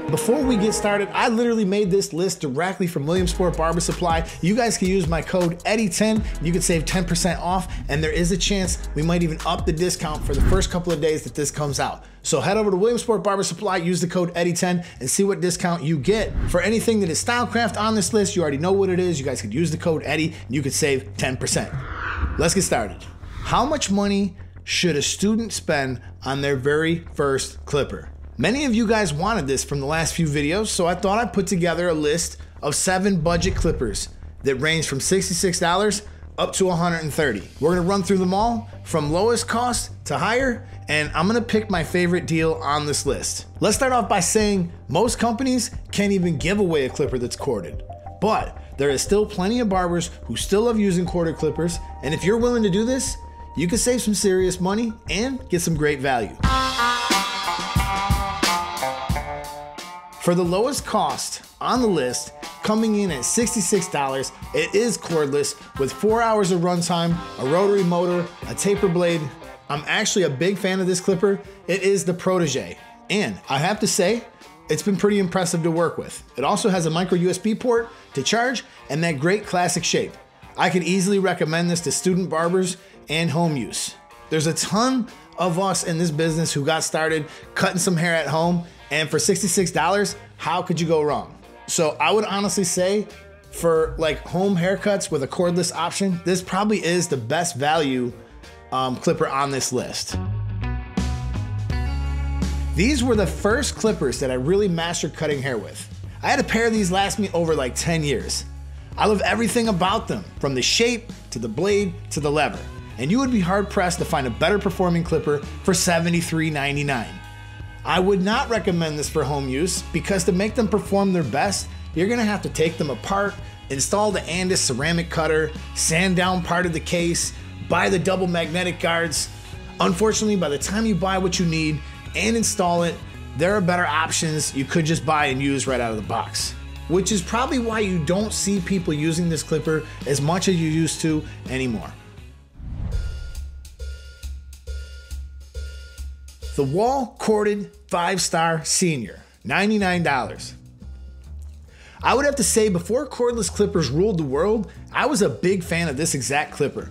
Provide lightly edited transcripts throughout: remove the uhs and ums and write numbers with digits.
Before we get started, I literally made this list directly from Williamsport Barber Supply. You guys can use my code Eddie10. You can save 10% off, and there is a chance we might even up the discount for the first couple of days that this comes out. So head over to Williamsport Barber Supply, use the code Eddie10, and see what discount you get. For anything that is Stylecraft on this list, you already know what it is. You guys could use the code Eddie, and you could save 10%. Let's get started. How much money should a student spend on their very first clipper? Many of you guys wanted this from the last few videos, so I thought I'd put together a list of 7 budget clippers that range from $66 up to $130. We're gonna run through them all from lowest cost to higher, and I'm gonna pick my favorite deal on this list. Let's start off by saying most companies can't even give away a clipper that's corded, but there is still plenty of barbers who still love using corded clippers, and if you're willing to do this, you can save some serious money and get some great value. For the lowest cost on the list, coming in at $66, it is cordless with 4 hours of runtime, a rotary motor, a taper blade. I'm actually a big fan of this clipper. It is the Protege, and I have to say, it's been pretty impressive to work with. It also has a micro USB port to charge and that great classic shape. I could easily recommend this to student barbers and home use. There's a ton of us in this business who got started cutting some hair at home, and for $66, how could you go wrong? So I would honestly say for like home haircuts with a cordless option, this probably is the best value clipper on this list. These were the first clippers that I really mastered cutting hair with. I had a pair of these last me over like 10 years. I love everything about them, from the shape to the blade to the lever. And you would be hard pressed to find a better performing clipper for $73.99. I would not recommend this for home use because to make them perform their best, you're gonna have to take them apart, install the Andis ceramic cutter, sand down part of the case, buy the double magnetic guards. Unfortunately, by the time you buy what you need and install it, there are better options you could just buy and use right out of the box, which is probably why you don't see people using this clipper as much as you used to anymore. The Wahl Corded 5-Star Senior, $99. I would have to say before cordless clippers ruled the world, I was a big fan of this exact clipper.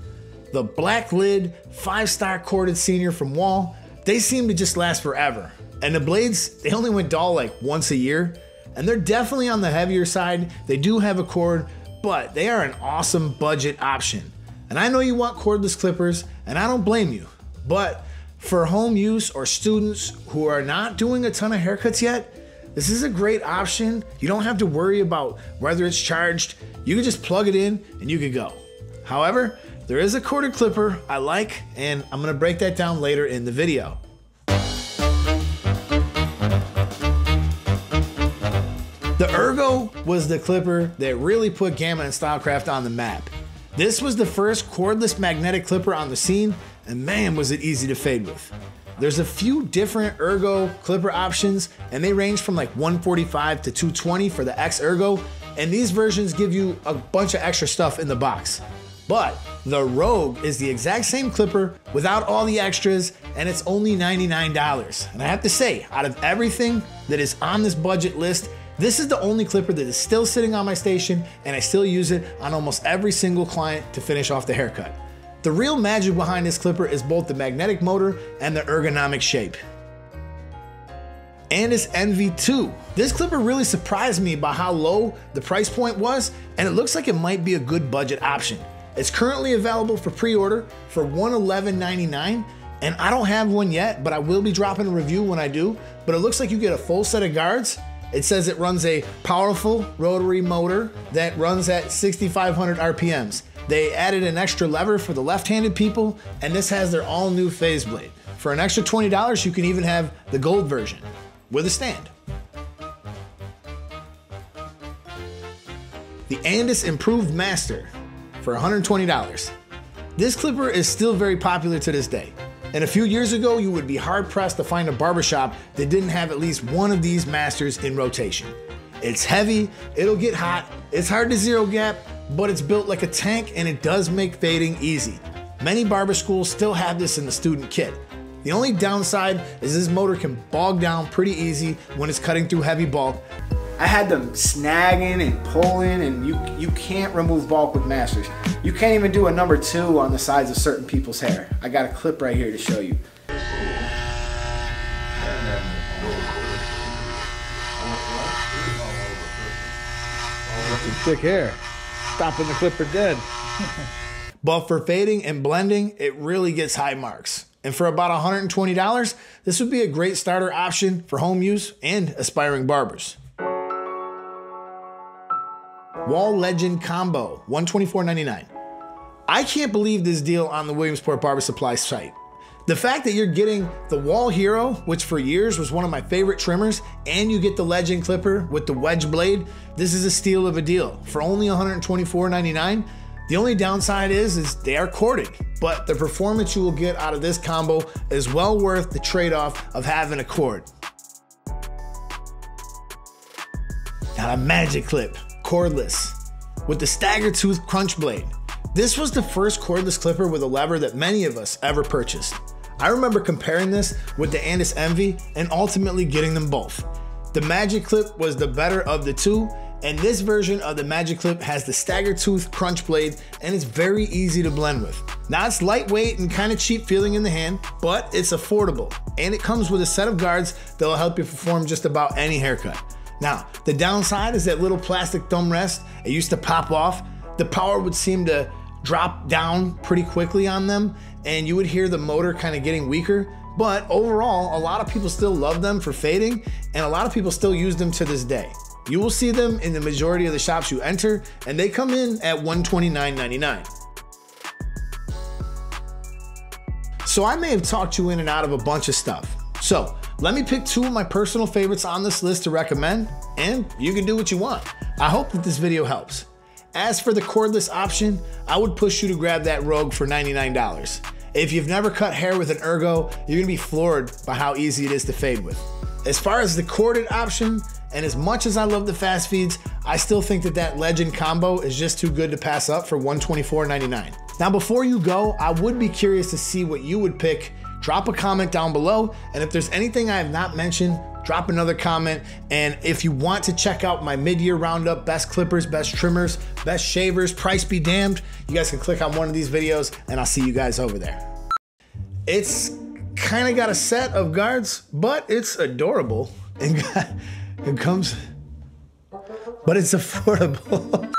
The black lid 5-Star Corded Senior from Wahl, they seem to just last forever. And the blades, they only went dull like once a year, and they're definitely on the heavier side. They do have a cord, but they are an awesome budget option. And I know you want cordless clippers, and I don't blame you, but for home use or students who are not doing a ton of haircuts yet, this is a great option. You don't have to worry about whether it's charged. You can just plug it in and you can go. However, there is a corded clipper I like, and I'm gonna break that down later in the video. The Ergo was the clipper that really put Gamma and Stylecraft on the map. This was the first cordless magnetic clipper on the scene, and man, was it easy to fade with. There's a few different Ergo clipper options, and they range from like $145 to $220 for the X Ergo, and these versions give you a bunch of extra stuff in the box. But the Rogue is the exact same clipper without all the extras, and it's only $99. And I have to say, out of everything that is on this budget list, this is the only clipper that is still sitting on my station, and I still use it on almost every single client to finish off the haircut. The real magic behind this clipper is both the magnetic motor and the ergonomic shape. Andis Envy II. This clipper really surprised me by how low the price point was, and it looks like it might be a good budget option. It's currently available for pre-order for $111.99, and I don't have one yet, but I will be dropping a review when I do. But it looks like you get a full set of guards. It says it runs a powerful rotary motor that runs at 6,500 RPMs. They added an extra lever for the left-handed people, and this has their all-new phase blade. For an extra $20, you can even have the gold version with a stand. The Andis Improved Master for $120. This clipper is still very popular to this day. And a few years ago, you would be hard-pressed to find a barbershop that didn't have at least one of these masters in rotation. It's heavy, it'll get hot, it's hard to zero gap, but it's built like a tank and it does make fading easy. Many barber schools still have this in the student kit. The only downside is this motor can bog down pretty easy when it's cutting through heavy bulk. I had them snagging and pulling, and you can't remove bulk with Masters. You can't even do a number 2 on the sides of certain people's hair. I got a clip right here to show you. Thick hair, stopping the clipper dead. But for fading and blending, it really gets high marks. And for about $120, this would be a great starter option for home use and aspiring barbers. Wahl Legend Combo, $124.99. I can't believe this deal on the Williamsport Barber Supply site. The fact that you're getting the Wahl Hero, which for years was one of my favorite trimmers, and you get the Legend Clipper with the wedge blade, this is a steal of a deal. For only $124.99, the only downside is they are corded, but the performance you will get out of this combo is well worth the trade-off of having a cord. Now a magic clip, cordless, with the stagger tooth crunch blade. This was the first cordless clipper with a lever that many of us ever purchased. I remember comparing this with the Andis Envy and ultimately getting them both. The Magic Clip was the better of the two, and this version of the Magic Clip has the stagger tooth crunch blade and it's very easy to blend with. Now it's lightweight and kind of cheap feeling in the hand, but it's affordable, and it comes with a set of guards that will help you perform just about any haircut. Now, the downside is that little plastic thumb rest. It used to pop off. The power would seem to drop down pretty quickly on them, and you would hear the motor kind of getting weaker. But overall, a lot of people still love them for fading, and a lot of people still use them to this day. You will see them in the majority of the shops you enter, and they come in at $129.99. So I may have talked you in and out of a bunch of stuff. So let me pick 2 of my personal favorites on this list to recommend, and you can do what you want. I hope that this video helps. As for the cordless option, I would push you to grab that Rogue for $99. If you've never cut hair with an ergo, you're gonna be floored by how easy it is to fade with. As far as the corded option, and as much as I love the fast feeds, I still think that Legend combo is just too good to pass up for $124.99. Now before you go, I would be curious to see what you would pick. Drop a comment down below, and if there's anything I have not mentioned, drop another comment. And if you want to check out my mid-year roundup, best clippers, best trimmers, best shavers, price be damned, you guys can click on one of these videos and I'll see you guys over there. It's kind of got a set of guards, but it's adorable. And it comes, but it's affordable.